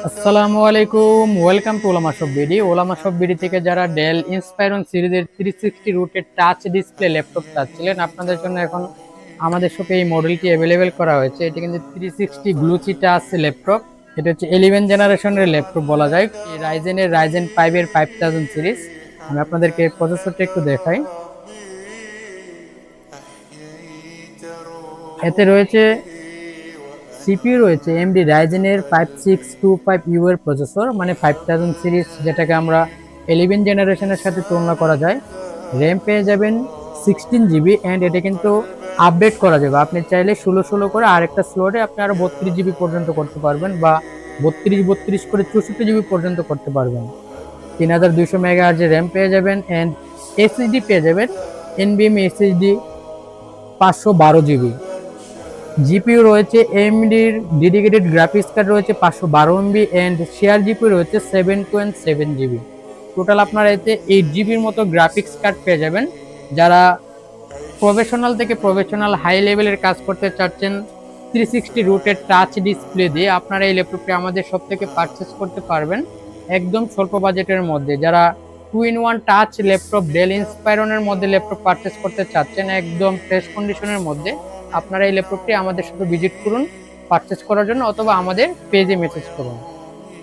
আসসালামু আলাইকুম, welcome to ওলামা শপ বিডি। ওলামা শপ বিডি থেকে যারা ডেল ইন্সপায়রন সিরিজের 360 রুটের টাচ ডিসপ্লে ল্যাপটপ চাচ্ছিলেন, আপনাদের জন্য এখন আমাদের শপে এই মডেলটি অ্যাভেলেবেল করা হয়েছে। এটি কিন্তু 360 গ্লুচি টাচ ল্যাপটপ। এটা হচ্ছে 11 জেনারেশনের ল্যাপটপ বলা যায়। রাইজেন 5 এর 5000 সিরিজ। আমি আপনাদেরকে প্রসেসরটা একটু দেখাই। এতে রয়েছে সিপিইউ, রয়েছে এমডি রাইজেনের 5625 ইউ এর প্রসেসর, মানে 5000 সিরিজ, যেটাকে আমরা 11 জেনারেশনের সাথে তুলনা করা যায়। র্যাম পেয়ে যাবেন 16 জিবি, অ্যান্ড এটা কিন্তু আপডেট করা যাবে। আপনি চাইলে 16 করে আরেকটা স্লটে আপনি আরো 32 জিবি পর্যন্ত করতে পারবেন, বা 32 করে 64 জিবি পর্যন্ত করতে পারবেন। 3200 মেগাহার্জ র্যাম পেয়ে যাবেন, অ্যান্ড এসএসডি পেয়ে যাবেন এনবিএমই এসএসডি 512 জিবি। জিপিইউ রয়েছে এমডির ডেডিকেটেড গ্রাফিক্স কার্ড রয়েছে 512 এমবি, অ্যান্ড শেয়ার জিপিইউ রয়েছে 7.7 জিবি। টোটাল আপনারা এতে 8 জিবির মতো গ্রাফিক্স কার্ড পেয়ে যাবেন। যারা প্রফেশনাল থেকে প্রফেশনাল হাই লেভেলের কাজ করতে চাচ্ছেন 360 রুটের টাচ ডিসপ্লে দিয়ে, আপনারা এই ল্যাপটপটি আমাদের সব থেকে পারচেস করতে পারবেন একদম স্বল্প বাজেটের মধ্যে। যারা 2-in-1 টাচ ল্যাপটপ ডেল ইন্সপায়রনের মধ্যে ল্যাপটপ পারচেস করতে চাচ্ছেন একদম ফ্রেশ কন্ডিশনের মধ্যে, আপনারা এই ল্যাপটপটি আমাদের সাথে ভিজিট করুন পারচেস করার জন্য, অথবা আমাদের পেজে মেসেজ করুন।